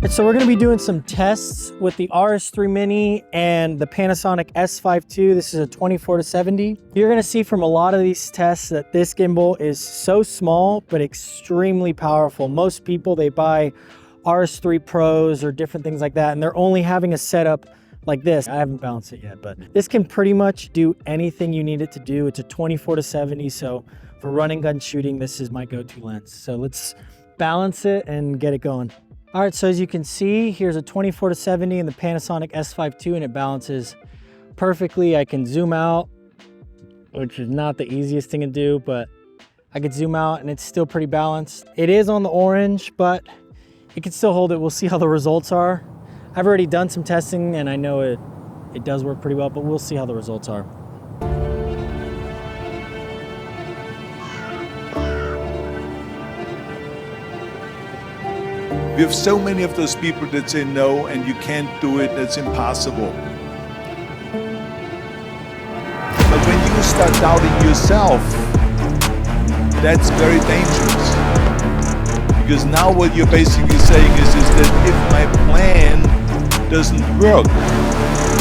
And so we're going to be doing some tests with the Rs3 Mini and the Panasonic S5ii. This is a 24-70. You're going to see from a lot of these tests that this gimbal is so small, but extremely powerful. Most people, they buy Rs3 Pros or different things like that, and they're only having a setup like this. I haven't balanced it yet, but this can pretty much do anything you need it to do. It's a 24-70, so for running gun shooting, this is my go-to lens. So let's balance it and get it going. All right, so as you can see, here's a 24-70 and the Panasonic S5ii, and it balances perfectly. I can zoom out, which is not the easiest thing to do, but I could zoom out and it's still pretty balanced. It is on the orange, but it can still hold it. We'll see how the results are. I've already done some testing and I know it does work pretty well, but we'll see how the results are. We have so many of those people that say no and you can't do it, that's impossible. But when you start doubting yourself, that's very dangerous. Because now what you're basically saying is that if my plan doesn't work,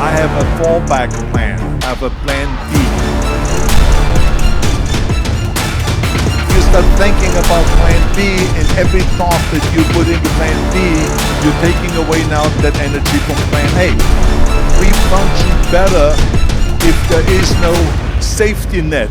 I have a fallback plan, I have a plan B. Start thinking about plan B, and every thought that you put into plan B, you're taking away now that energy from plan A. We function better if there is no safety net.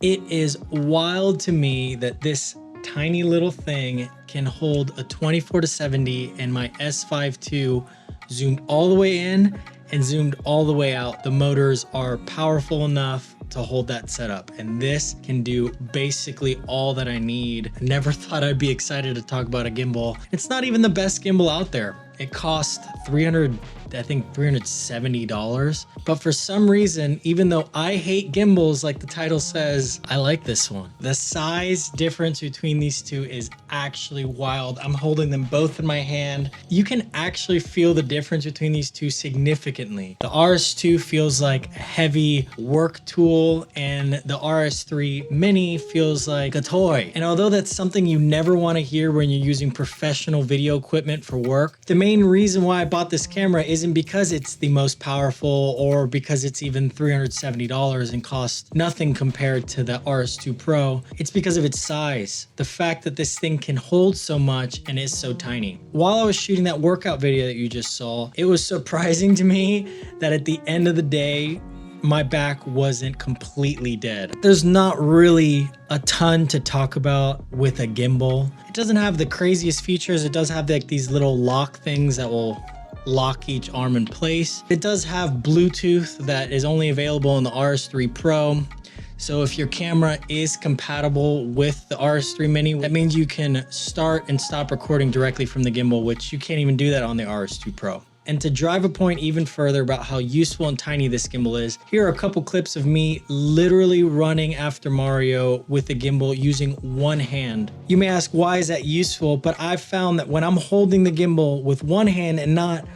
It is wild to me that this tiny little thing can hold a 24-70 and my S5ii zoomed all the way in and zoomed all the way out. The motors are powerful enough to hold that setup, and this can do basically all that I need. I never thought I'd be excited to talk about a gimbal. It's not even the best gimbal out there. It cost $370. But for some reason, even though I hate gimbals, like the title says, I like this one. The size difference between these two is actually wild. I'm holding them both in my hand. You can actually feel the difference between these two significantly. The Rs2 feels like a heavy work tool, and the Rs3 Mini feels like a toy. And although that's something you never want to hear when you're using professional video equipment for work, the main reason why I bought this camera isn't because it's the most powerful or because it's even $370 and costs nothing compared to the Rs2 Pro. It's because of its size. The fact that this thing can hold so much and is so tiny. While I was shooting that workout video that you just saw, it was surprising to me that at the end of the day, my back wasn't completely dead. There's not really a ton to talk about with a gimbal. It doesn't have the craziest features. It does have like these little lock things that will lock each arm in place. It does have Bluetooth that is only available in the Rs3 Pro. So if your camera is compatible with the Rs3 Mini, that means you can start and stop recording directly from the gimbal, which you can't even do that on the Rs2 Pro. And to drive a point even further about how useful and tiny this gimbal is, here are a couple clips of me literally running after Mario with the gimbal using one hand. You may ask, why is that useful? But I've found that when I'm holding the gimbal with one hand and not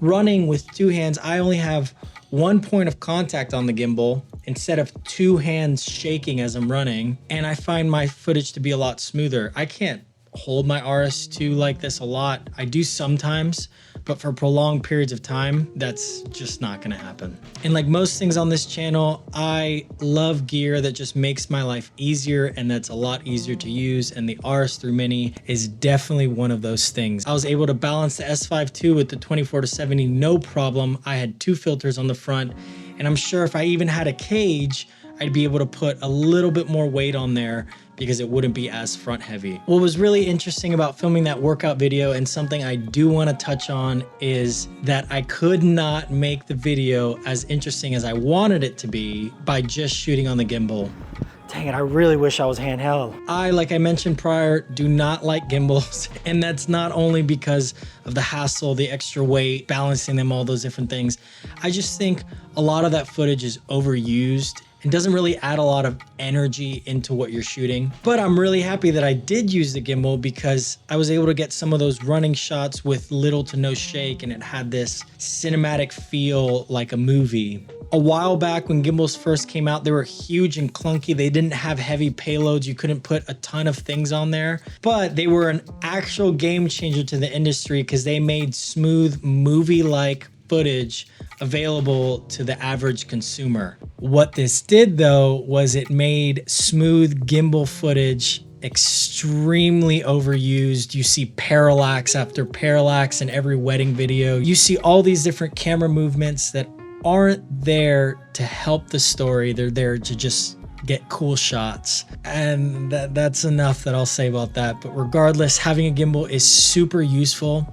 running with two hands, I only have one point of contact on the gimbal instead of two hands shaking as I'm running. And I find my footage to be a lot smoother. I can't hold my Rs2 like this a lot. I do sometimes, but for prolonged periods of time, that's just not gonna happen. And like most things on this channel, I love gear that just makes my life easier and that's a lot easier to use, and the Rs3 Mini is definitely one of those things. I was able to balance the S5ii with the 24-70 no problem. I had two filters on the front, and I'm sure if I even had a cage, I'd be able to put a little bit more weight on there because it wouldn't be as front heavy. What was really interesting about filming that workout video, and something I do want to touch on, is that I could not make the video as interesting as I wanted it to be by just shooting on the gimbal. Dang it, I really wish I was handheld. Like I mentioned prior, do not like gimbals. And that's not only because of the hassle, the extra weight, balancing them, all those different things. I just think a lot of that footage is overused. and doesn't really add a lot of energy into what you're shooting. But I'm really happy that I did use the gimbal because I was able to get some of those running shots with little to no shake, and it had this cinematic feel like a movie. A while back when gimbals first came out, they were huge and clunky. They didn't have heavy payloads. You couldn't put a ton of things on there, but they were an actual game changer to the industry because they made smooth movie-like footage available to the average consumer. What this did though was it made smooth gimbal footage extremely overused. You see parallax after parallax in every wedding video. You see all these different camera movements that aren't there to help the story. They're there to just get cool shots. And that's enough that I'll say about that. But regardless, having a gimbal is super useful.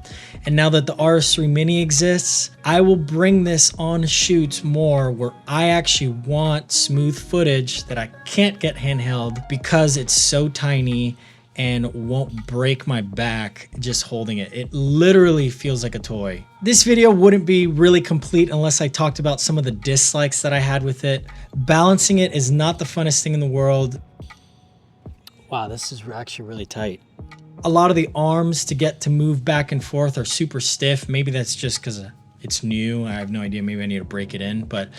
And now that the Rs3 Mini exists, I will bring this on shoots more where I actually want smooth footage that I can't get handheld because it's so tiny and won't break my back just holding it. It literally feels like a toy. This video wouldn't be really complete unless I talked about some of the dislikes that I had with it. Balancing it is not the funnest thing in the world. Wow, this is actually really tight. A lot of the arms to get to move back and forth are super stiff. Maybe that's just because it's new. I have no idea. Maybe I need to break it in, but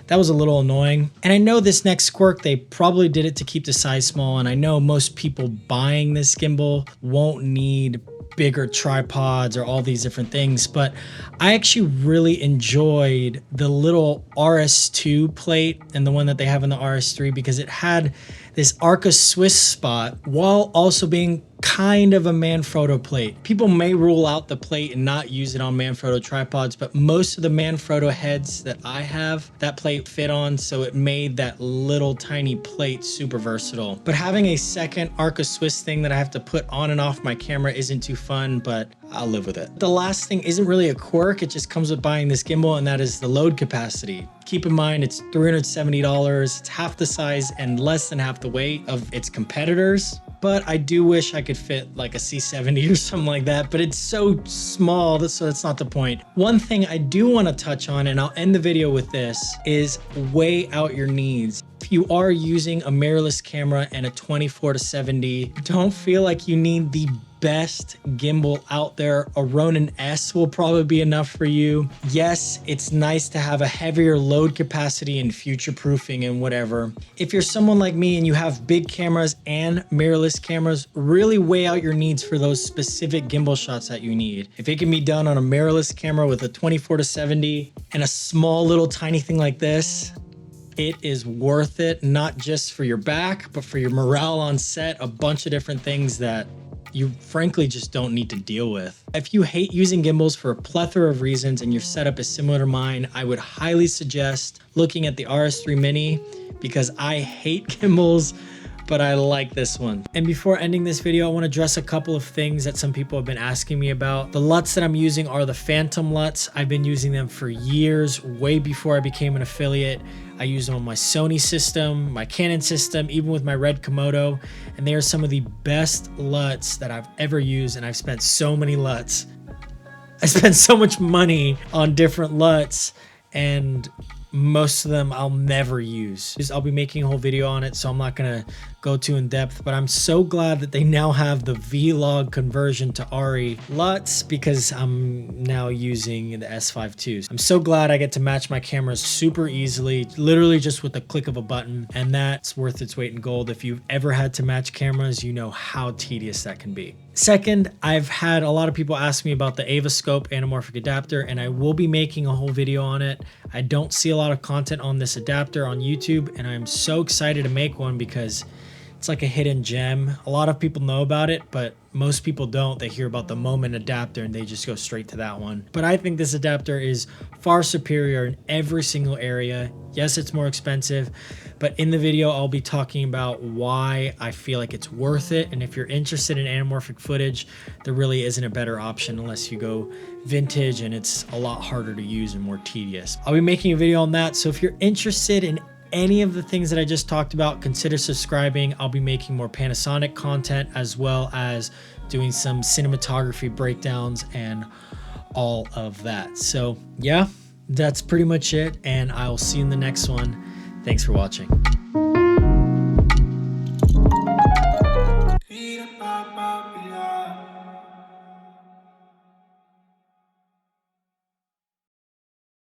that was a little annoying. And I know this next quirk, they probably did it to keep the size small. And I know most people buying this gimbal won't need bigger tripods or all these different things, but I actually really enjoyed the little RS2 plate and the one that they have in the RS3 because it had this Arca Swiss spot while also being kind of a Manfrotto plate. People may rule out the plate and not use it on Manfrotto tripods, but most of the Manfrotto heads that I have, that plate fit on, so it made that little tiny plate super versatile. But having a second Arca Swiss thing that I have to put on and off my camera isn't too fun, but I'll live with it. The last thing isn't really a quirk, it just comes with buying this gimbal, and that is the load capacity. Keep in mind, it's $370. It's half the size and less than half the weight of its competitors. But I do wish I could fit like a C70 or something like that, but it's so small, so that's not the point. One thing I do want to touch on, and I'll end the video with this, is weigh out your needs. If you are using a mirrorless camera and a 24-70, don't feel like you need the best gimbal out there. A Ronin S will probably be enough for you. Yes, it's nice to have a heavier load capacity and future proofing and whatever. If you're someone like me and you have big cameras and mirrorless cameras, really weigh out your needs for those specific gimbal shots that you need. If it can be done on a mirrorless camera with a 24-70 and a small little tiny thing like this, it is worth it, not just for your back, but for your morale on set, a bunch of different things that you frankly just don't need to deal with. If you hate using gimbals for a plethora of reasons and your setup is similar to mine, I would highly suggest looking at the Rs3 Mini because I hate gimbals, but I like this one. And before ending this video, I want to address a couple of things that some people have been asking me about. The LUTs that I'm using are the Phantom LUTs. I've been using them for years, way before I became an affiliate. I use them on my Sony system, my Canon system, even with my Red Komodo, and they are some of the best LUTs that I've ever used, and I've spent so many LUTs. I spent so much money on different LUTs, and most of them I'll never use. I'll be making a whole video on it, so I'm not gonna go too in depth, but I'm so glad that they now have the Vlog conversion to ARRI LUTs because I'm now using the S5ii. I'm so glad I get to match my cameras super easily, literally just with the click of a button, and that's worth its weight in gold. If you've ever had to match cameras, you know how tedious that can be. Second, I've had a lot of people ask me about the Aivascope anamorphic adapter, and I will be making a whole video on it. I don't see a lot of content on this adapter on YouTube, and I'm so excited to make one because it's like a hidden gem. A lot of people know about it, but most people don't. They hear about the Moment adapter and they just go straight to that one. But I think this adapter is far superior in every single area. Yes, it's more expensive, but in the video, I'll be talking about why I feel like it's worth it. And if you're interested in anamorphic footage, there really isn't a better option unless you go vintage, and it's a lot harder to use and more tedious. I'll be making a video on that. So if you're interested in any of the things that I just talked about, consider subscribing. I'll be making more Panasonic content as well as doing some cinematography breakdowns and all of that. So yeah, that's pretty much it, and I'll see you in the next one. Thanks for watching.